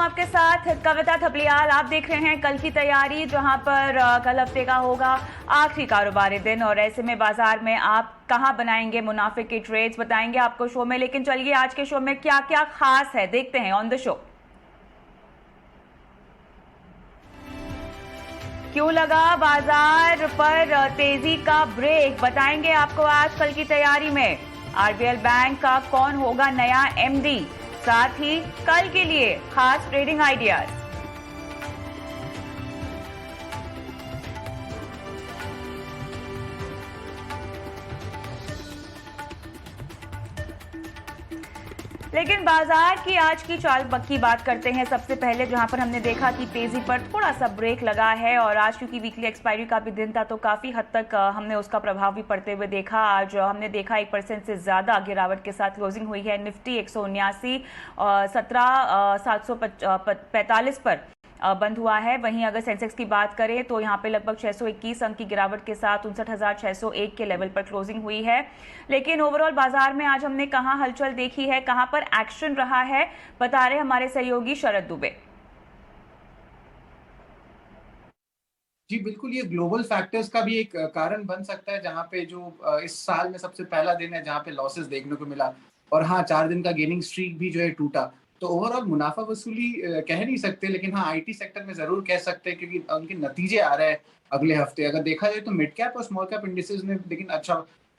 आपके साथ कविता थपलियाल। आप देख रहे हैं कल की तैयारी, जहां पर कल हफ्ते का होगा आखिरी कारोबारी दिन और ऐसे में बाजार में आप कहां बनाएंगे मुनाफे के ट्रेड्स, बताएंगे आपको शो में। लेकिन चलिए आज के शो में क्या क्या खास है देखते हैं ऑन द शो। क्यों लगा बाजार पर तेजी का ब्रेक, बताएंगे आपको आज कल की तैयारी में। आरबीएल बैंक का कौन होगा नया एमडी, साथ ही कल के लिए खास ट्रेडिंग आइडियाज। लेकिन बाजार की आज की चाल की बात करते हैं सबसे पहले, जहां पर हमने देखा कि तेजी पर थोड़ा सा ब्रेक लगा है और आज क्योंकि वीकली एक्सपायरी का भी दिन था तो काफी हद तक हमने उसका प्रभाव भी पड़ते हुए देखा। आज हमने देखा 1% से ज्यादा गिरावट के साथ क्लोजिंग हुई है। निफ्टी 179 17,745 पर बंद हुआ है। वहीं अगर सेंसेक्स की बात करें तो यहाँ पे लगभग 621 अंक की गिरावट के साथ 59,601 के लेवल पर क्लोजिंग हुई है। लेकिन ओवरऑल बाजार में आज हमने कहाँ हलचल देखी है, कहाँ पर एक्शन रहा है, बता रहे हमारे सहयोगी शरद दुबे। जी बिल्कुल, ये ग्लोबल फैक्टर्स का भी एक कारण बन सकता है, जहाँ पे जो इस साल में सबसे पहला दिन है जहाँ पे लॉसेस देखने को मिला। और हाँ, 4 दिन का गेनिंग स्ट्रीक भी जो है टूटा। तो ओवरऑल मुनाफा वसूली कह नहीं सकते, लेकिन हाँ आईटी सेक्टर में जरूर कह सकते हैं, क्योंकि उनके नतीजे आ रहे हैं अगले हफ्ते। अगर देखा जाए तो मिड कैप और स्मॉल कैप इंडिसेस ने लेकिन अच्छा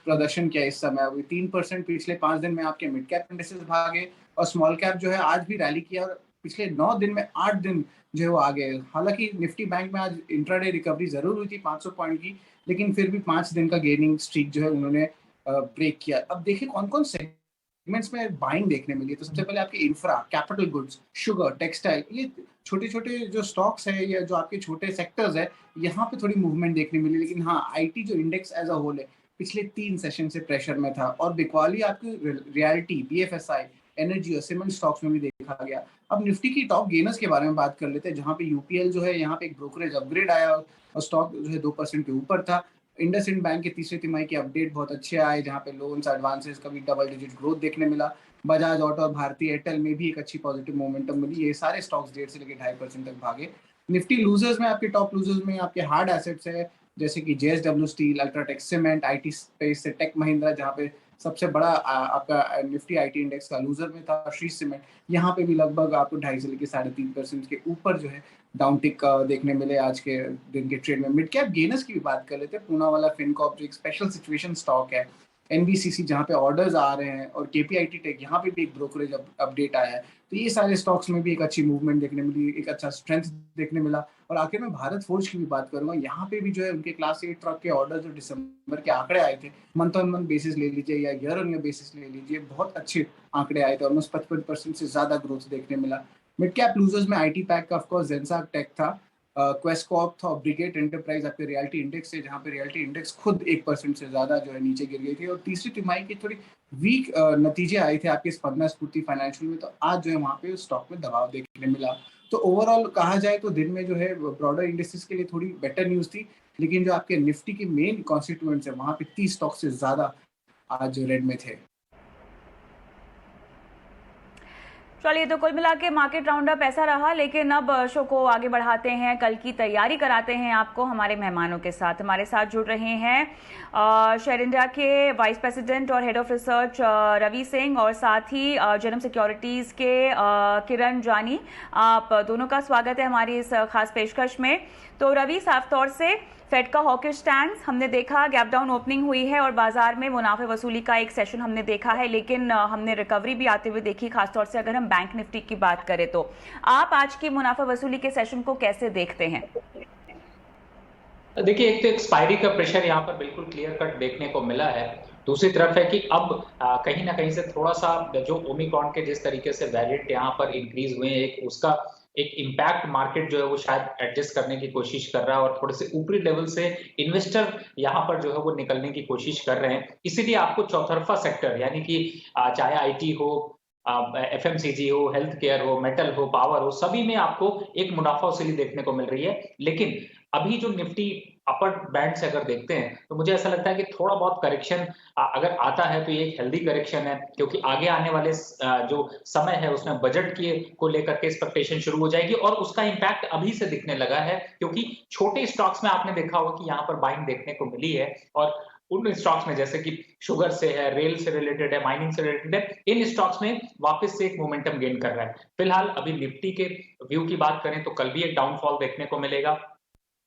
प्रदर्शन किया इस समय। अभी 3% पिछले 5 दिन में आपके मिड कैप इंडिसेस भागे, और स्मॉल कैप जो है आज भी रैली किया, और पिछले 9 दिन में 8 दिन जो है वो आ गए। हालांकि निफ्टी बैंक में आज इंट्राडे रिकवरी जरूर हुई थी 500 पॉइंट की, लेकिन फिर भी 5 दिन का गेनिंग स्ट्रीक जो है उन्होंने ब्रेक किया। अब देखिए कौन कौन सेगमेंट्स में बाइंग देखने मिली। तो सबसे पहले आपके infra, capital goods, sugar, textile, ये छोटे छोटे जो स्टॉक्स है या जो आपके छोटे सेक्टर्स है, यहाँ पे थोड़ी मूवमेंट देखने मिली। लेकिन हाँ, आईटी जो इंडेक्स एज अ होल है पिछले 3 सेशन से प्रेशर में था, और बिकॉली आपकी रियलिटी, बीएफएसआई, एनर्जी और सीमेंट स्टॉक्स में भी देखा गया। अब निफ्टी की टॉप गेनर्स के बारे में बात कर लेते हैं, जहां पे यूपीएल जो है यहाँ पे एक ब्रोकरेज अपग्रेड आया और स्टॉक जो है 2% के ऊपर था। इंडसइंड बैंक के तीसरे तिमाही के अपडेट बहुत अच्छे आए, जहां पे लोन्स एडवांसेस का भी डबल डिजिट ग्रोथ देखने मिला। बजाज ऑटो और भारतीय एयरटेल में भी एक अच्छी पॉजिटिव मोमेंटम मिली। ये सारे स्टॉक्स 1.5 से लेकर 2.5% तक भागे। निफ्टी लूजर्स में, आपके टॉप लूजर्स में आपके हार्ड एसेट्स है, जैसे कि JSW steel, UltraTech cement, IT space से टेक महिंद्रा, जहाँ पे सबसे बड़ा आपका निफ्टी आईटी इंडेक्स का लूजर में था श्री सीमेंट। यहाँ पे भी लगभग आपको 2.5 से लेकर 3.5% के ऊपर जो है डाउन टिक देखने मिले आज के दिन के ट्रेड में। मिड कैप गेनर्स की भी बात कर लेते हैं। पूना वाला फिनकॉर्प जो एक स्पेशल सिचुएशन स्टॉक है, एनबीसीसी जहाँ पे ऑर्डर्स आ रहे हैं, और केपीआईटी टेक यहाँ पे भी एक ब्रोकरेज अपडेट आया है। तो ये सारे स्टॉक्स में भी एक अच्छी मूवमेंट देखने मिली, एक अच्छा स्ट्रेंथ देखने मिला। और आखिर में भारत फोर्ज की भी बात करूंगा, यहाँ पे भी जो है उनके क्लास 8 ट्रक के ऑर्डर जो दिसंबर के आंकड़े आए थे, मंथ ऑन मंथ बेसिस ले लीजिए या ईयर ऑन ईयर बेसिस ले लीजिए, बहुत अच्छे आंकड़े आए थे। ऑलमोस्ट 55% से ज्यादा ग्रोथ देखने मिला। मिड कैप लूजर्स में आईटी पैक का ऑफकोर्स जेंसाक टेक था, क्वेस्ट कॉर्प था, ब्रिगेड एंटरप्राइज आपके रियलिटी इंडेक्स से, जहाँ पे रियलिटी इंडेक्स खुद 1% से ज्यादा जो है नीचे गिर गई थी। और तीसरी तिमाही की थोड़ी वीक नतीजे आए थे आपके स्पंदना स्फूर्ति फाइनेंशियल में, तो आज जो है वहाँ पे स्टॉक में दबाव देखने मिला। तो ओवरऑल कहा जाए तो दिन में जो है ब्रॉडर इंडस्ट्रीज के लिए थोड़ी बेटर न्यूज थी, लेकिन जो आपके निफ्टी के मेन कॉन्स्टिट्यूएंट्स है वहाँ पे 30 स्टॉक से ज्यादा आज रेड में थे। चलिए, तो कुल मिला के मार्केट राउंड अप ऐसा रहा। लेकिन अब शो को आगे बढ़ाते हैं, कल की तैयारी कराते हैं आपको हमारे मेहमानों के साथ। हमारे साथ जुड़ रहे हैं शेयर इंडिया के वाइस प्रेसिडेंट और head of research Ravi Singh, और साथ ही जनम सिक्योरिटीज के किरण जानी। आप दोनों का स्वागत है हमारी इस खास पेशकश में। तो रवि, साफ तौर से फेड का हॉकिश स्टैंड हमने देखा, गैप डाउन ओपनिंग हुई है और बाजार में मुनाफे वसूली का एक सेशन हमने देखा है, लेकिन हमने रिकवरी भी आते हुए देखी, खासतौर से अगर हम बैंक निफ्टी की बात करें तो। आप आज की मुनाफा वसूली के सेशन को कैसे देखते हैं? देखिए, एक तो एक्सपायरी का प्रेशर यहाँ पर बिल्कुल क्लियर कट देखने को मिला है। दूसरी तरफ है कि अब कहीं ना कहीं से थोड़ा सा जो ओमिक्रॉन के जिस तरीके से वेरिएंट यहाँ पर इंक्रीज हुए हैं, उसका एक इम्पैक्ट मार्केट जो है वो शायद एडजस्ट करने की कोशिश कर रहा है, और थोड़े से ऊपरी लेवल से इन्वेस्टर यहाँ पर जो है वो निकलने की कोशिश कर रहे हैं। इसीलिए आपको चौतरफा सेक्टर, यानी कि चाहे आईटी हो, FMCG हो, हेल्थ केयर हो, मेटल हो, पावर हो, सभी में आपको एक मुनाफा वसूली देखने को मिल रही है। लेकिन अभी जो निफ्टी अपर बैंड से अगर देखते हैं, तो मुझे ऐसा लगता है कि थोड़ा बहुत करेक्शन अगर आता है तो ये एक हेल्दी करेक्शन है, क्योंकि आगे आने वाले जो समय है उसमें बजट की को लेकर के एक्सपेक्टेशन शुरू हो जाएगी और उसका इम्पैक्ट अभी से दिखने लगा है, क्योंकि छोटे स्टॉक्स में आपने देखा होगा कि यहाँ पर बाइंग देखने को मिली है और उन स्टॉक्स में जैसे कि शुगर से है, रेल से रिलेटेड है, माइनिंग से रिलेटेड है, इन स्टॉक्स में वापस से एक मोमेंटम गेन कर रहा है। फिलहाल अभी निफ्टी के व्यू की बात करें तो कल भी एक डाउनफॉल देखने को मिलेगा।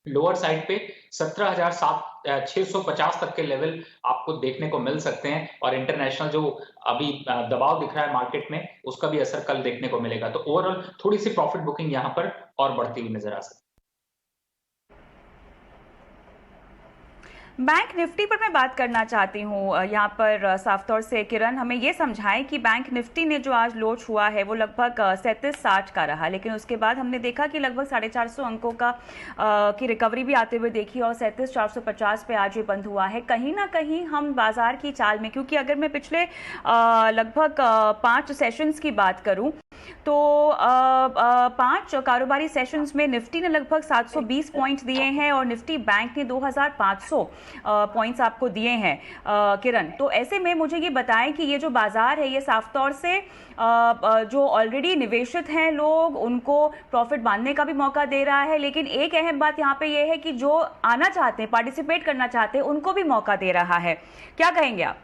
लोअर साइड पे 17,650 तक के लेवल आपको देखने को मिल सकते हैं और इंटरनेशनल जो अभी दबाव दिख रहा है मार्केट में उसका भी असर कल देखने को मिलेगा। तो ओवरऑल थोड़ी सी प्रॉफिट बुकिंग यहाँ पर और बढ़ती हुई नजर आ सकती है। बैंक निफ्टी पर मैं बात करना चाहती हूँ यहाँ पर साफ तौर से। किरण, हमें ये समझाएं कि बैंक निफ्टी ने जो आज लॉन्च हुआ है वो लगभग 3760 का रहा, लेकिन उसके बाद हमने देखा कि लगभग 450 अंकों का की रिकवरी भी आते हुए देखी और 37,450 पे आज ये बंद हुआ है। कहीं ना कहीं हम बाजार की चाल में, क्योंकि अगर मैं पिछले लगभग 5 सेशंस की बात करूं तो 5 कारोबारी सेशंस में निफ्टी ने लगभग 720 पॉइंट दिए हैं और निफ्टी बैंक ने 2500 पॉइंट्स आपको दिए हैं। किरण, तो ऐसे में मुझे ये बताएं कि ये जो बाजार है ये साफ तौर से जो ऑलरेडी निवेशित हैं लोग उनको प्रॉफिट बांधने का भी मौका दे रहा है, लेकिन एक अहम बात यहाँ पे ये है कि जो आना चाहते हैं, पार्टिसिपेट करना चाहते हैं, उनको भी मौका दे रहा है। क्या कहेंगे आप?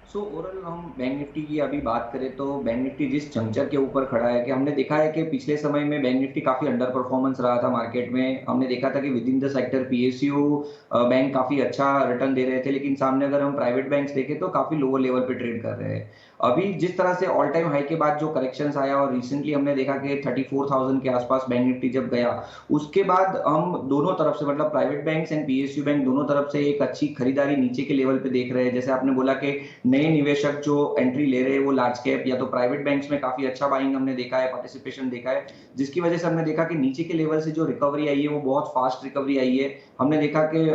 सो ओवरऑल हम बैंक निफ्टी की अभी बात करें तो बैंक निफ्टी जिस जंक्चर के ऊपर खड़ा है कि हमने देखा है कि पिछले समय में बैंक निफ्टी काफी अंडर परफॉर्मेंस रहा था मार्केट में। हमने देखा था कि with in the sector PSU bank काफी अच्छा रिटर्न दे रहे थे, लेकिन सामने अगर हम प्राइवेट बैंक्स देखें तो काफी लोअर लेवल पे ट्रेड कर रहे हैं। अभी जिस तरह से ऑल टाइम हाई के बाद जो करेक्शंस आया और रिसेंटली हमने देखा कि 34,000 के आसपास बैंक निफ्टी जब गया, उसके बाद हम दोनों तरफ से मतलब private banks and PSU bank दोनों तरफ से एक अच्छी खरीदारी नीचे के लेवल पे देख रहे हैं। जैसे आपने बोला कि नए निवेशक जो एंट्री ले रहे हैं वो लार्ज कैप या तो प्राइवेट बैंक्स में काफी अच्छा बाइंग हमने देखा है, पार्टिसिपेशन देखा है, जिसकी वजह से हमने देखा कि नीचे के लेवल से जो रिकवरी आई है वो बहुत फास्ट रिकवरी आई है। हमने देखा कि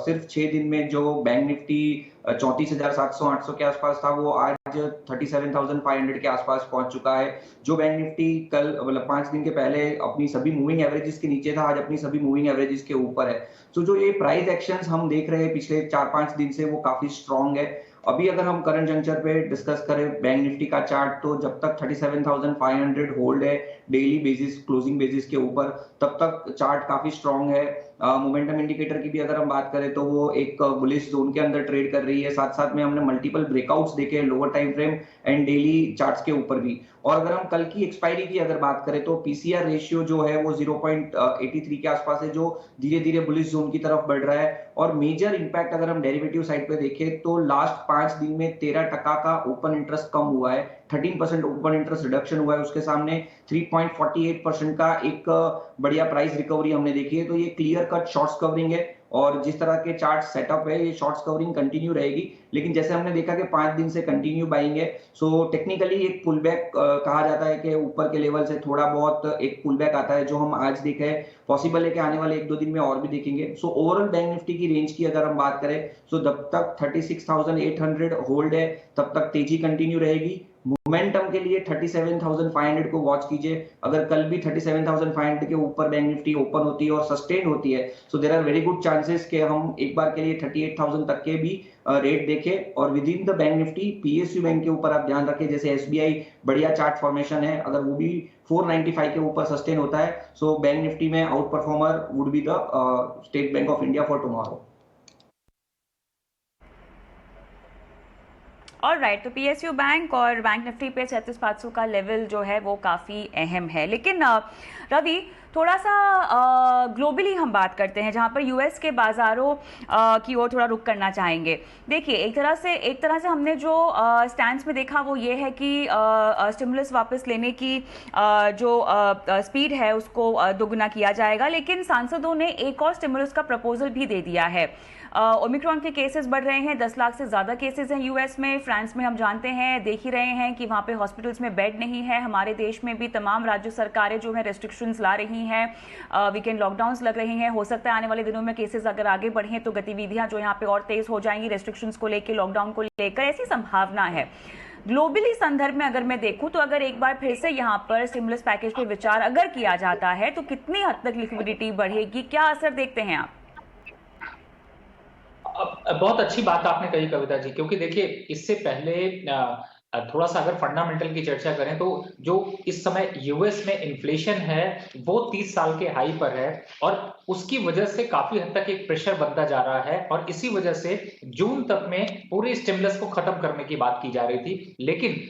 सिर्फ 6 दिन में जो बैंक निफ्टी 34,700-800 के आसपास था वो आज 37,500 के आसपास पहुंच चुका है। जो बैंक निफ्टी कल मतलब 5 दिन के पहले अपनी सभी मूविंग एवरेजेस के नीचे था, आज अपनी सभी मूविंग एवरेजेस के ऊपर है। तो जो ये प्राइस एक्शंस हम देख रहे हैं पिछले 4-5 दिन से वो काफी स्ट्रांग है। अभी अगर हम करंट जंक्चर पे डिस्कस करें बैंक निफ्टी का चार्ट, तो जब तक 37,500 होल्ड है डेली बेसिस क्लोजिंग बेसिस के ऊपर, तब तक चार्ट काफी स्ट्रांग है। मोमेंटम इंडिकेटर की भी अगर हम बात करें तो वो एक बुलिश जोन के अंदर ट्रेड कर रही है। साथ साथ में हमने मल्टीपल ब्रेकआउट्स देखे lower time frame and daily charts के ऊपर भी। और अगर हम कल की एक्सपायरी की अगर बात करें तो पीसीआर रेशियो जो है वो 0.83 के आसपास है, जो धीरे धीरे बुलिश जोन की तरफ बढ़ रहा है। और मेजर इंपैक्ट अगर हम डेरिवेटिव साइड पे देखें तो लास्ट 5 दिन में 13% का ओपन इंटरेस्ट कम हुआ है, 13% ओपन इंटरेस्ट रिडक्शन हुआ है। उसके सामने 3.48% का एक बढ़िया प्राइस रिकवरी हमने देखी है। तो ये क्लियर कट शॉर्ट्स कवरिंग है और जिस तरह के चार्ट सेटअप है ये शॉर्ट्स कवरिंग कंटिन्यू रहेगी। लेकिन जैसे हमने देखा कि 5 दिन से कंटिन्यू बाइंग है, सो टेक्निकली एक पुल बैक कहा जाता है कि ऊपर के लेवल से थोड़ा बहुत एक पुल बैक आता है, जो हम आज देखे। पॉसिबल है कि आने वाले 1-2 दिन में और भी देखेंगे। सो ओवरऑल बैंक निफ्टी की रेंज की अगर हम बात करें तो जब तक 36,800 होल्ड है तब तक तेजी कंटिन्यू रहेगी। मोमेंटम के लिए 37,500 को वॉच कीजिए। अगर कल भी 37,500 के ऊपर बैंक निफ्टी ओपन होती है और सस्टेन होती है, so there are very good chances कि हम एक बार के लिए 38,000 तक के भी रेट देखें। और with in the bank Nifty PSU bank के ऊपर आप ध्यान रखें, जैसे SBI बढ़िया चार्ट फॉर्मेशन है, अगर वो भी 495 के ऊपर सस्टेन होता है, सो बैंक निफ्टी में out performer would be the state bank of India for tomorrow. और राइट, तो PSU बैंक और बैंक निफ्टी पे 37,500 का लेवल जो है वो काफ़ी अहम है। लेकिन रवि, थोड़ा सा ग्लोबली हम बात करते हैं, जहां पर US के बाज़ारों की ओर थोड़ा रुख करना चाहेंगे। देखिए, एक तरह से हमने जो स्टैंड्स में देखा वो ये है कि स्टिमुलस वापस लेने की जो स्पीड है उसको दोगुना किया जाएगा, लेकिन सांसदों ने एक और स्टिमुलस का प्रपोजल भी दे दिया है। ओमिक्रॉन के केसेस बढ़ रहे हैं, 10 लाख से ज़्यादा केसेस हैं US में। फ्रांस में हम जानते हैं, देख ही रहे हैं कि वहाँ पे हॉस्पिटल्स में बेड नहीं है। हमारे देश में भी तमाम राज्य सरकारें जो है रेस्ट्रिक्शंस ला रही हैं, वीकेंड लॉकडाउन्स लग रहे हैं। हो सकता है आने वाले दिनों में केसेस अगर आगे बढ़ें तो गतिविधियां जो यहाँ पे और तेज हो जाएंगी, रेस्ट्रिक्शंस को लेकर, लॉकडाउन को लेकर, ऐसी संभावना है। ग्लोबली संदर्भ में अगर मैं देखूं तो अगर एक बार फिर से यहाँ पर स्टिमुलस पैकेज पे विचार अगर किया जाता है तो कितनी हद तक लिक्विडिटी बढ़ेगी, क्या असर देखते हैं आप? बहुत अच्छी बात आपने कही कविता जी, क्योंकि देखिए इससे पहले थोड़ा सा अगर फंडामेंटल की चर्चा करें तो जो इस समय यूएस में इन्फ्लेशन है वो 30 साल के हाई पर है और उसकी वजह से काफी हद तक एक प्रेशर बनता जा रहा है और इसी वजह से जून तक में पूरे स्टिमुलस को खत्म करने की बात की जा रही थी। लेकिन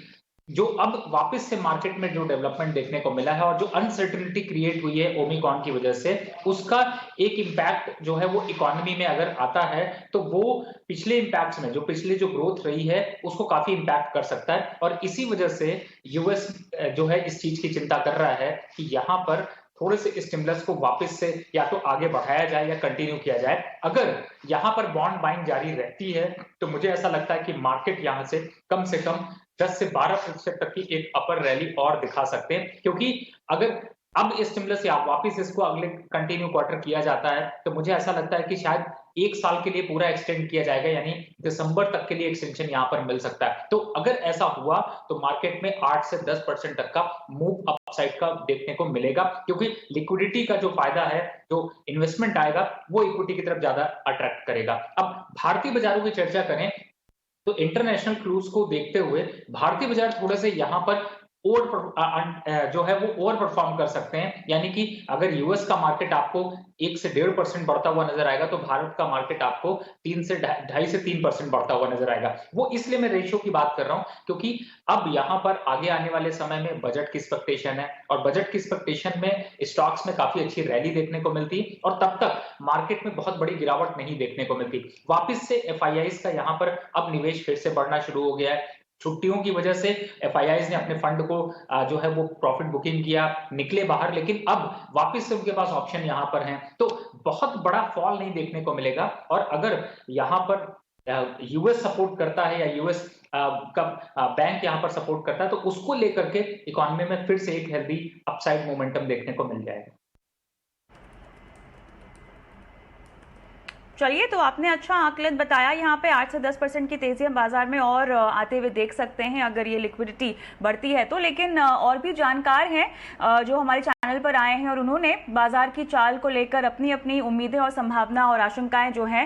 जो अब वापस से मार्केट में जो डेवलपमेंट देखने को मिला है और जो अनसर्टेनिटी क्रिएट हुई है ओमिक्रॉन की वजह से, उसका एक इम्पैक्ट जो है वो इकोनॉमी में अगर आता है तो वो पिछले इम्पैक्ट्स में जो पिछले जो ग्रोथ रही है उसको काफी इम्पैक्ट कर सकता है। और इसी वजह से यूएस जो है इस चीज की चिंता कर रहा है कि यहाँ पर थोड़े से स्टिमुलस को वापस से या तो आगे बढ़ाया जाए या कंटिन्यू किया जाए। अगर यहाँ पर बॉन्ड बाइंग जारी रहती है तो मुझे ऐसा लगता है कि मार्केट यहाँ से कम 10 से 12% तक की एक अपर रैली और दिखा सकते हैं, क्योंकि अगर अब स्टिमुलस या वापस इसको अगले कंटिन्यू क्वार्टर किया जाता है तो मुझे ऐसा लगता है कि शायद 1 साल के लिए पूरा एक्सटेंड किया जाएगा, यानी दिसंबर तक के लिए एक्सटेंशन यहाँ पर मिल सकता है। तो अगर ऐसा हुआ तो मार्केट में 8 से 10% तक का मूव अपसाइड का देखने को मिलेगा, क्योंकि लिक्विडिटी का जो फायदा है, जो इन्वेस्टमेंट आएगा वो इक्विटी की तरफ ज्यादा अट्रैक्ट करेगा। अब भारतीय बाजारों की चर्चा करें तो इंटरनेशनल क्रूज को देखते हुए भारतीय बाजार थोड़े से यहाँ पर जो है वो ओवर परफॉर्म कर सकते हैं, यानी कि अगर यूएस का मार्केट आपको 1 से 1.5% बढ़ता हुआ नजर आएगा तो भारत का मार्केट आपको 3 से 2.5 से 3% बढ़ता हुआ नजर आएगा। वो इसलिए मैं रेशियो की बात कर रहा हूं क्योंकि अब यहाँ पर आगे आने वाले समय में बजट की एक्सपेक्टेशन है और बजट की एक्सपेक्टेशन में स्टॉक्स में काफी अच्छी रैली देखने को मिलती और तब तक मार्केट में बहुत बड़ी गिरावट नहीं देखने को मिलती। वापिस से एफआईआईज का यहाँ पर अब निवेश फिर से बढ़ना शुरू हो गया है। छुट्टियों की वजह से एफआईआईज ने अपने फंड को जो है वो प्रॉफिट बुकिंग किया, निकले बाहर, लेकिन अब वापस से उनके पास ऑप्शन यहाँ पर हैं, तो बहुत बड़ा फॉल नहीं देखने को मिलेगा। और अगर यहाँ पर यूएस सपोर्ट करता है या यूएस का बैंक यहाँ पर सपोर्ट करता है तो उसको लेकर के इकोनॉमी में फिर से एक हेल्दी अपसाइड मोमेंटम देखने को मिल जाएगा। चलिए, तो आपने अच्छा आकलन बताया। यहाँ पे 8 से 10% की तेजी हम बाजार में और आते हुए देख सकते हैं अगर ये लिक्विडिटी बढ़ती है तो। लेकिन और भी जानकार हैं जो हमारे चैनल पर आए हैं और उन्होंने बाजार की चाल को लेकर अपनी अपनी उम्मीदें और संभावना और आशंकाएं जो हैं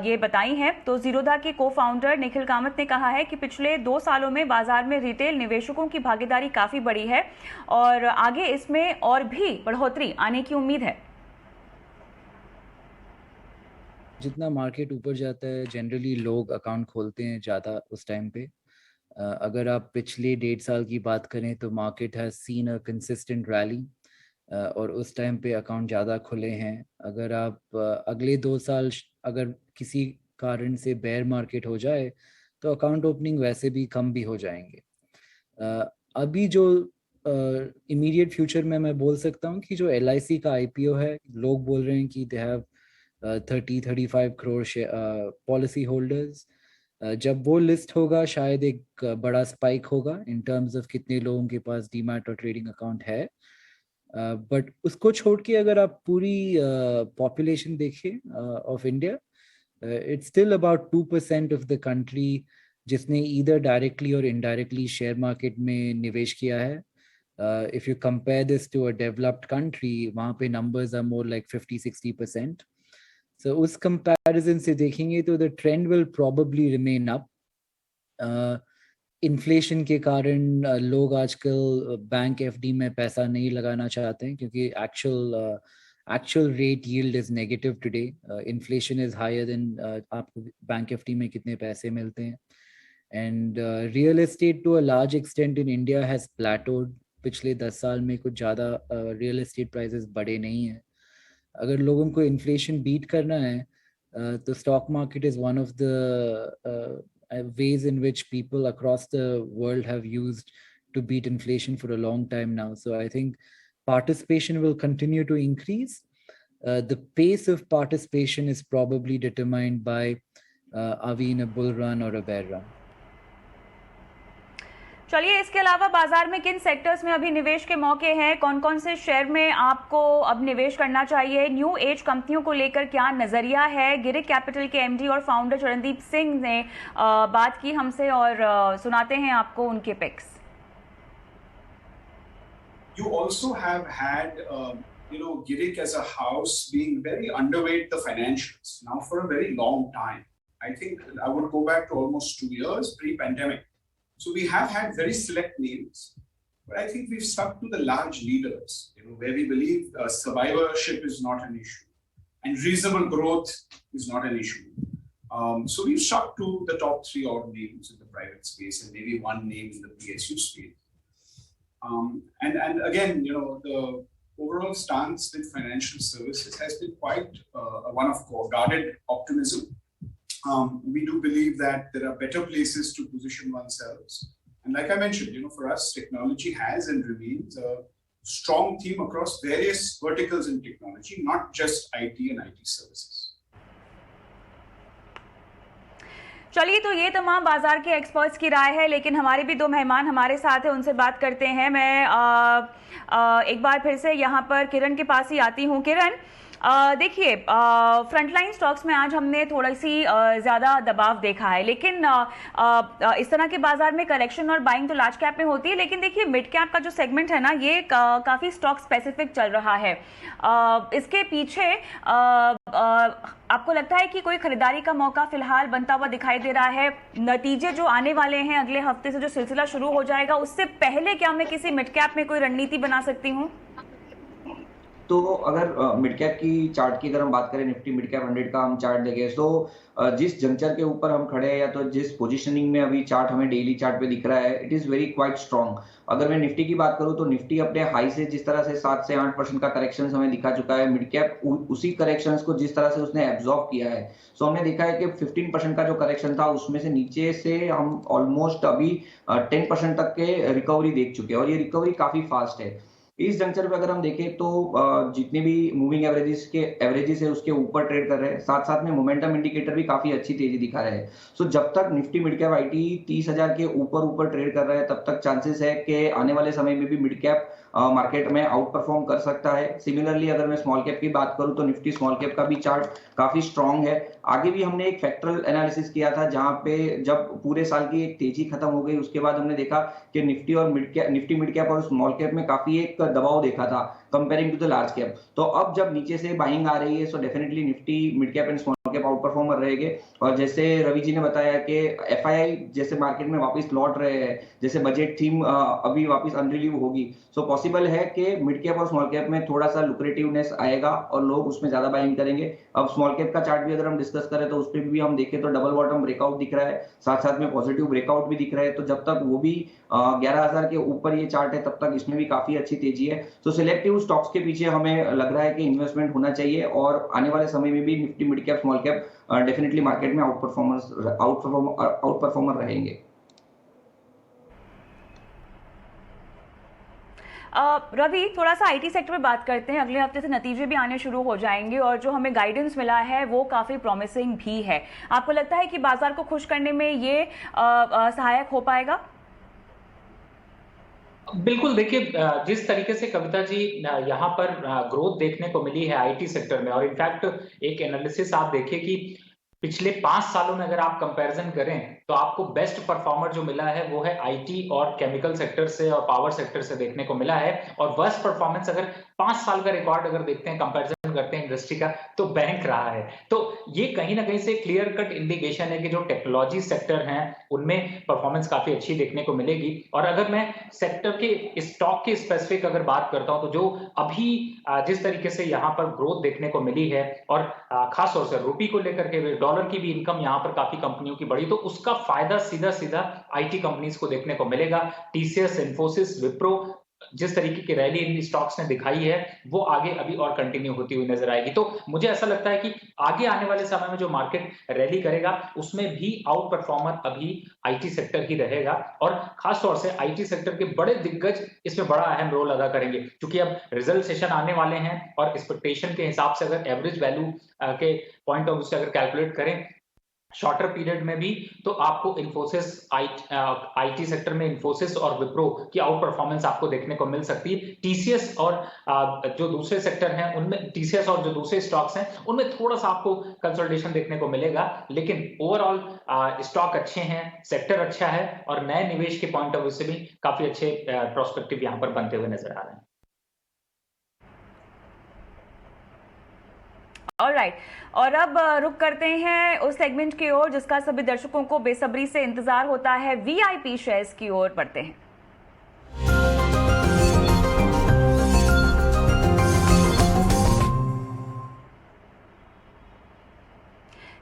ये बताई हैं। तो जीरोधा के को फाउंडर निखिल कामत ने कहा है कि पिछले 2 सालों में बाजार में रिटेल निवेशकों की भागीदारी काफी बढ़ी है और आगे इसमें और भी बढ़ोतरी आने की उम्मीद है। जितना मार्केट ऊपर जाता है जनरली लोग अकाउंट खोलते हैं ज़्यादा उस टाइम पे। अगर आप पिछले 1.5 साल की बात करें तो market has seen a consistent rally और उस टाइम पे अकाउंट ज़्यादा खुले हैं। अगर आप अगले 2 साल अगर किसी कारण से बेयर मार्केट हो जाए तो अकाउंट ओपनिंग वैसे भी कम भी हो जाएंगे। अभी जो इमीडिएट फ्यूचर में मैं बोल सकता हूँ कि जो LIC का IPO है, लोग बोल रहे हैं कि they have 30-35 crore policy holders. जब वो लिस्ट होगा शायद एक बड़ा स्पाइक होगा इन टर्म्स ऑफ कितने लोगों के पास डीमैट और ट्रेडिंग अकाउंट है। बट उसको छोड़ के अगर आप पूरी पॉपुलेशन देखिए of India, it's still about 2% of the country जिसने either directly or indirectly share market में निवेश किया है। If you compare this to a developed country, वहाँ पे numbers are more like 50-60%. So उस कंपैरिजन से देखेंगे तो the trend will probably remain up. Inflation के कारण लोग आजकल बैंक FD में पैसा नहीं लगाना चाहते हैं क्योंकि actual rate yield is negative today. Inflation is higher than आपको बैंक FD में कितने पैसे मिलते हैं। And real estate to a large extent in India has plateaued. पिछले 10 साल में कुछ ज़्यादा रियल एस्टेट प्राइसेस बढ़े नहीं हैं। अगर लोगों को इन्फ्लेशन बीट करना है तो stock market is one of the ways in which people across the world have used to beat inflation for a long time now. So I think participation will continue to increase. The pace of participation is probably determined by are we in a bull run or a bear run. चलिए, इसके अलावा बाजार में किन sectors में अभी निवेश के मौके हैं, कौन कौन से शेयर में आपको अब निवेश करना चाहिए, न्यू एज कंपनियों को लेकर क्या नजरिया है? गिरिक कैपिटल के एमडी और फाउंडर चरणदीप सिंह ने बात की हमसे और सुनाते हैं आपको उनके pics. You also have had, Girik as a house being very underweight the financials now for a very long time. I think I would go back to almost 2 years pre-pandemic. So we have had very select names, but I think we've stuck to the large leaders, where we believe survivorship is not an issue and reasonable growth is not an issue. So we've stuck to the top 3 odd names in the private space and maybe 1 name in the PSU space. And again, the overall stance with financial services has been quite one of guarded optimism. We do believe that there are better places to position oneself. And like I mentioned, for us, technology has and remains a strong theme across various verticals in technology, not just IT and IT services. चलिए, तो ये तमाम बाजार के experts की राय है, लेकिन हमारे भी 2 मेहमान हमारे साथ हैं, उनसे बात करते हैं। मैं एक बार फिर से यहाँ पर किरण के पास ही आती हूँ। किरण, देखिए, फ्रंटलाइन स्टॉक्स में आज हमने थोड़ी सी ज़्यादा दबाव देखा है, लेकिन इस तरह के बाजार में करेक्शन और बाइंग तो लार्ज कैप में होती है, लेकिन देखिए मिड कैप का जो सेगमेंट है ना, ये काफ़ी स्टॉक स्पेसिफिक चल रहा है। इसके पीछे आपको लगता है कि कोई खरीदारी का मौका फिलहाल बनता हुआ दिखाई दे रहा है? नतीजे जो आने वाले हैं अगले हफ्ते से, जो सिलसिला शुरू हो जाएगा, उससे पहले क्या मैं किसी मिड कैप में कोई रणनीति बना सकती हूँ? तो अगर मिड कैप की चार्ट की अगर हम बात करें, निफ्टी मिड कैप 100 का हम चार्ट देखें, तो जिस जंक्चर के ऊपर हम खड़े हैं या तो जिस पोजीशनिंग में अभी चार्ट हमें डेली चार्ट पे दिख रहा है, it is very quite strong. अगर मैं निफ्टी की बात करूं तो निफ्टी अपने हाई से जिस तरह से 7 से 8% का करेक्शन हमें दिखा चुका है, मिड कैप उसी करेक्शन को जिस तरह से उसने एब्जॉर्ब किया है, सो हमने देखा है कि 15% का जो करेक्शन था उसमें से नीचे से हम ऑलमोस्ट अभी 10% तक के रिकवरी देख चुके हैं और ये रिकवरी काफी फास्ट है। इस जंक्चर पे अगर हम देखें तो जितने भी मूविंग एवरेजेस है उसके ऊपर ट्रेड कर रहे हैं, साथ साथ में मोमेंटम इंडिकेटर भी काफी अच्छी तेजी दिखा रहे हैं। सो जब तक निफ्टी मिड कैप आईटी 30,000 के ऊपर ट्रेड कर रहा है, तब तक चांसेस है कि आने वाले समय में भी मिड कैप मार्केट में आउट परफॉर्म कर सकता है। सिमिलरली अगर मैं स्मॉल कैप की बात करूं तो निफ्टी स्मॉल कैप का भी चार्ट काफी स्ट्रांग है। आगे भी हमने एक फैक्टरल एनालिसिस किया था जहां पे जब पूरे साल की एक तेजी खत्म हो गई, उसके बाद हमने देखा कि निफ्टी मिड कैप और स्मॉल कैप में काफी एक दबाव देखा था comparing to the large cap. तो अब जब नीचे से बाइंग आ रही है, so definitely Nifty mid cap and small cap outperformer रहेंगे। और जैसे रवि जी ने बताया कि एफआईआई जैसे मार्केट में वापस लौट रहे हैं, जैसे बजट थीम अभी वापस अनरिलीव होगी, सो पॉसिबल है कि मिड कैप और स्मॉल कैप में थोड़ा सा लुक्रेटिवनेस आएगा और लोग उसमें ज्यादा बाइंग करेंगे। अब स्मॉल कैप का चार्ट भी अगर हम डिस्कस करें तो उस पर भी हम देखें तो डबल बॉटम ब्रेकआउट दिख रहा है, साथ साथ में पॉजिटिव ब्रेकआउट भी दिख रहा है। तो जब तक वो भी 11,000 के ऊपर ये चार्ट है, तब तक इसमें भी काफी अच्छी तेजी है। तो सिलेक्टिव स्टॉक्स के पीछे हमें लग रहा है कि इन्वेस्टमेंट होना चाहिए और आने वाले समय में भी Nifty mid cap small cap definitely market में आउट परफॉर्मर रहेंगे। रवि, थोड़ा सा आईटी सेक्टर में बात करते हैं। अगले हफ्ते से नतीजे भी आने शुरू हो जाएंगे और जो हमें गाइडेंस मिला है वो काफी प्रॉमिसिंग भी है। आपको लगता है कि बाजार को खुश करने में ये सहायक हो पाएगा? बिल्कुल, देखिए जिस तरीके से कविता जी यहाँ पर ग्रोथ देखने को मिली है आईटी सेक्टर में, और इनफैक्ट एक एनालिसिस आप देखिए कि पिछले 5 सालों में अगर आप कंपैरिजन करें तो आपको बेस्ट परफॉर्मर जो मिला है वो है आईटी और केमिकल सेक्टर से और पावर सेक्टर से देखने को मिला है। और वर्स्ट परफॉर्मेंस अगर 5 साल का रिकॉर्ड अगर देखते हैं, कंपैरिजन करते हैं इंडस्ट्री का, तो बैंक रहा है। तो ये कहीं ना कहीं से क्लियर कट इंडिकेशन है कि जो टेक्नोलॉजी सेक्टर हैं उनमें परफॉर्मेंस काफी अच्छी देखने को मिलेगी। और अगर मैं सेक्टर के स्टॉक के स्पेसिफिक अगर बात करता हूं तो जो अभी जिस तरीके से यहाँ पर ग्रोथ देखने को मिली है और खास तौर से रुपी को लेकर के डॉलर की भी इनकम यहाँ पर काफी कंपनियों की बढ़ी, तो उसका फायदा सीधा आईटी कंपनीज को देखने को मिलेगा। टीसीएस, इन्फोसिस, विप्रो, जिस तरीके की रैली इन स्टॉक्स ने दिखाई है वो आगे अभी और कंटिन्यू होती हुई नजर आएगी। तो मुझे ऐसा लगता है कि आगे आने वाले समय में जो मार्केट रैली करेगा उसमें भी आउट परफॉर्मर अभी आईटी सेक्टर ही रहेगा और खासतौर से आईटी सेक्टर के बड़े दिग्गज इसमें बड़ा अहम रोल अदा करेंगे, क्योंकि अब रिजल्ट सेशन आने वाले हैं और एक्सपेक्टेशन के हिसाब से अगर एवरेज वैल्यू के पॉइंट ऑफ व्यू से अगर कैलकुलेट करें शॉर्टर पीरियड में भी, तो आपको इन्फोसिस आईटी सेक्टर में इन्फोसिस और विप्रो की आउट परफॉर्मेंस आपको देखने को मिल सकती है। टीसीएस और जो दूसरे सेक्टर हैं उनमें, टीसीएस और जो दूसरे स्टॉक्स हैं उनमें थोड़ा सा आपको कंसोलिडेशन देखने को मिलेगा, लेकिन ओवरऑल स्टॉक अच्छे हैं, सेक्टर अच्छा है और नए निवेश के पॉइंट ऑफ व्यू से भी काफी अच्छे प्रोस्पेक्टिव यहाँ पर बनते हुए नजर आ रहे हैं। ऑलराइट, और अब रुक करते हैं उस सेगमेंट की ओर जिसका सभी दर्शकों को बेसब्री से इंतजार होता है। वीआईपी शेयर्स की ओर बढ़ते हैं।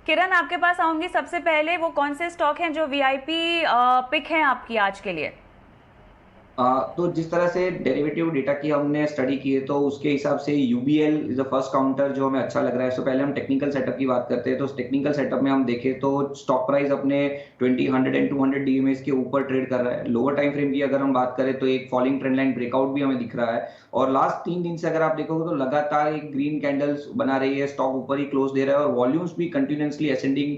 किरण, आपके पास आऊंगी। सबसे पहले वो कौन से स्टॉक हैं जो वीआईपी पिक हैं आपकी आज के लिए? तो जिस तरह से डेरिवेटिव डेटा की हमने स्टडी की है तो उसके हिसाब से UBL is the first counter जो हमें अच्छा लग रहा है। सो पहले हम टेक्निकल सेटअप की बात करते हैं, तो टेक्निकल सेटअप में हम देखें तो स्टॉक प्राइस अपने 20, 100 एंड 200 डीएमएस के ऊपर ट्रेड कर रहा है। लोअर टाइम फ्रेम की अगर हम बात करें तो एक फॉलिंग ट्रेंड लाइन ब्रेकआउट भी हमें दिख रहा है, और लास्ट 3 दिन से अगर आप देखोगे तो लगातार एक ग्रीन कैंडल्स बना रही है, स्टॉक ऊपर ही क्लोज दे रहा है और वॉल्यूम्स भी कंटिन्यूअसली असेंडिंग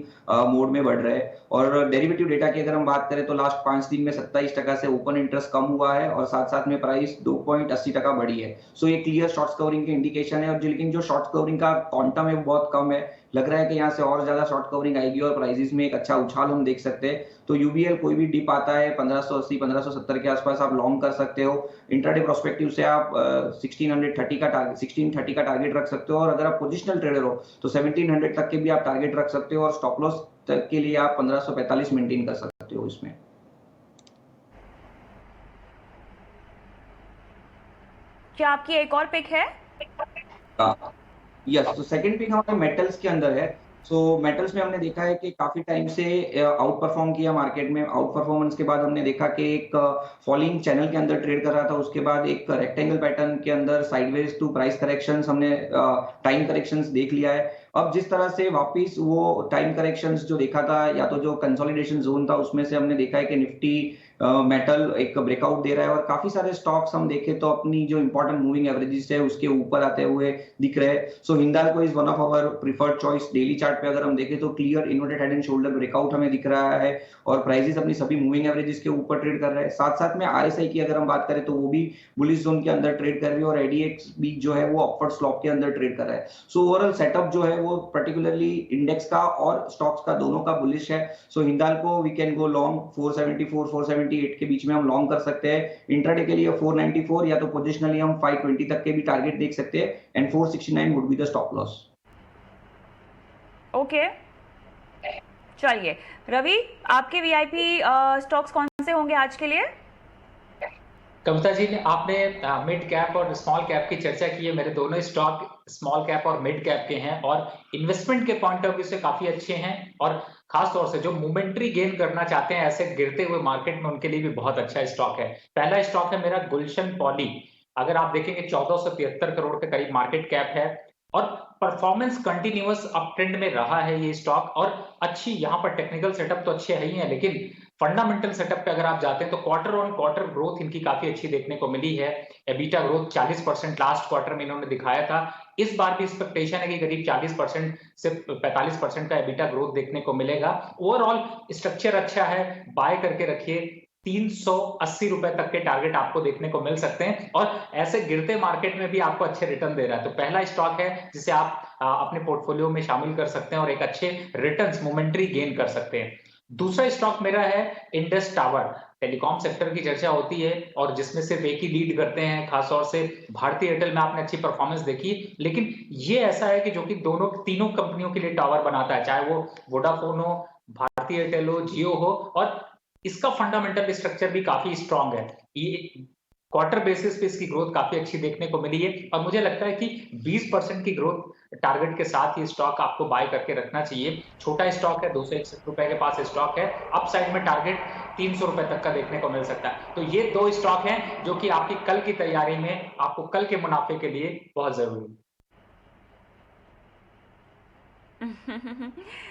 मोड में बढ़ रहे हैं। और डेरिवेटिव डेटा की अगर हम बात करें तो लास्ट 5 दिन में 27% से ओपन इंटरेस्ट कम हुआ है और साथ साथ में प्राइस 2.80% बढ़ी है। सो ये क्लियर शॉर्ट्स कवरिंग की इंडिकेशन है। और लेकिन जो शॉर्ट्स कवरिंग का क्वांटम है वो बहुत कम है, लग रहा है कि यहाँ से और ज्यादा शॉर्ट कवरिंग आएगी और प्राइसेस में एक अच्छा उछाल हम देख सकते हैं। तो यूबीएल कोई भी डिप आता है 1580 1570 के आसपास आप लॉन्ग कर सकते हो। इंट्राडे प्रोस्पेक्टिव से आप 1630 का टारगेट रख सकते हो, और अगर आप पोजिशनल ट्रेडर हो तो 1700 तक के भी आप टारगेट रख सकते हो, और स्टॉप लॉस तक के लिए आप 1545 मेंटेन कर सकते हो इसमें। क्या आपकी एक और पिक है? यस, तो सेकंड पिक हमारे मेटल्स के अंदर है। सो मेटल्स में हमने देखा है कि काफी टाइम से आउट परफॉर्म किया मार्केट में। आउट परफॉर्मेंस के बाद हमने देखा कि एक फॉलिंग चैनल के अंदर ट्रेड कर रहा था, उसके बाद एक रेक्टेंगल पैटर्न के अंदर साइडवेज टू प्राइस करेक्शंस, हमने टाइम करेक्शंस देख लिया है। अब जिस तरह से वापस वो टाइम करेक्शंस जो देखा था, या तो जो कंसोलिडेशन जोन था उसमें से हमने देखा है कि निफ्टी मेटल एक ब्रेकआउट दे रहा है, और काफी सारे स्टॉक्स हम देखें तो अपनी जो इंपॉर्टेंट मूविंग एवरेजेस है उसके ऊपर आते हुए दिख रहे हैं। So Hindalco is one of our preferred choice. Daily chart पे अगर हम देखें तो clear inverted head and shoulder breakout हमें दिख रहा है, और प्राइसेस अपनी सभी मूविंग एवरेजेस के ऊपर ट्रेड कर रहे हैं। साथ साथ में आरएसआई की अगर हम बात करें तो वो भी बुलिश जोन के अंदर ट्रेड कर रही है, और एडीएक्स भी जो है वो अपवर्ड स्लॉप के अंदर ट्रेड कर रहा है। सो ओवरऑल सेटअप जो है वो पर्टिकुलरली इंडेक्स का और स्टॉक्स का दोनों का बुलिश है। So Hindalco we can go long 474 478 के बीच में हम लॉन्ग कर सकते हैं। इंट्राडे के लिए 494 या तो पोजिशनली हम 520 तक के भी टारगेट देख सकते हैं, and 469 would be the stop loss. Okay, चलिए रवि, आपके वीआईपी स्टॉक्स कौन से होंगे आज के लिए? कविता जी ने आपने मिड कैप और स्मॉल कैप की चर्चा की है। मेरे दोनों स्टॉक स्मॉल कैप और मिड कैप के हैं और इन्वेस्टमेंट के पॉइंट ऑफ व्यू से काफी अच्छे हैं, और खास तौर से जो मोमेंटरी गेन करना चाहते हैं ऐसे गिरते हुए मार्केट में, उनके लिए भी बहुत अच्छा स्टॉक है। पहला स्टॉक है मेरा गुलशन पॉली। अगर आप देखेंगे 1473 करोड़ के करीब मार्केट कैप है, और परफॉर्मेंस कंटिन्यूअस अप ट्रेंड में रहा है ये स्टॉक, और अच्छी यहाँ पर टेक्निकल सेटअप तो अच्छे है ही है, लेकिन फंडामेंटल सेटअप पे अगर आप जाते हैं तो क्वार्टर ऑन क्वार्टर ग्रोथ इनकी काफी अच्छी देखने को मिली है। एबिटा ग्रोथ 40% लास्ट क्वार्टर में इन्होंने दिखाया था। इस बार भी एक्सपेक्टेशन है कि करीब 40% से 45% का एबिटा ग्रोथ देखने को मिलेगा। ओवरऑल स्ट्रक्चर अच्छा है, बाय करके रखिए। 380 रुपए तक के टारगेट आपको देखने को मिल सकते हैं, और ऐसे गिरते मार्केट में भी आपको अच्छे रिटर्न दे रहा है। तो पहला स्टॉक है जिसे आप अपने पोर्टफोलियो में शामिल कर सकते हैं और एक अच्छे रिटर्न्स मोमेंटरी गेन कर सकते हैं। दूसरा स्टॉक मेरा है इंडस टावर। टेलीकॉम सेक्टर की चर्चा होती है और जिसमें सिर्फ एक ही लीड करते हैं, खासतौर से भारतीय एयरटेल में आपने अच्छी परफॉर्मेंस देखी, लेकिन ये ऐसा है कि जो कि तीनों कंपनियों के लिए टावर बनाता है, चाहे वो वोडाफोन हो, भारतीय एयरटेल हो, जियो हो, और इसका फंडामेंटल स्ट्रक्चर भी काफी स्ट्रांग है। ये क्वार्टर बेसिस पे इसकी ग्रोथ काफी अच्छी देखने को मिली है, और मुझे लगता है कि 20% की ग्रोथ टारगेट के साथ ये स्टॉक आपको बाय करके रखना चाहिए। छोटा स्टॉक है, 261 रुपए के पास स्टॉक है, अपसाइड में टारगेट 300 रुपए तक का देखने को मिल सकता है। तो ये 2 स्टॉक हैं जो कि आपकी कल की तैयारी में, आपको कल के मुनाफे के लिए बहुत जरूरी है।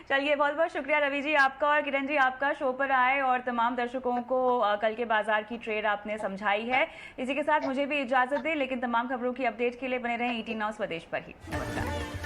चलिए, बहुत बहुत शुक्रिया रवि जी आपका और किरण जी आपका शो पर आए और तमाम दर्शकों को कल के बाजार की ट्रेड आपने समझाई है। इसी के साथ मुझे भी इजाजत दें, लेकिन तमाम खबरों की अपडेट के लिए बने रहें ET Now स्वदेश पर ही। नमस्कार।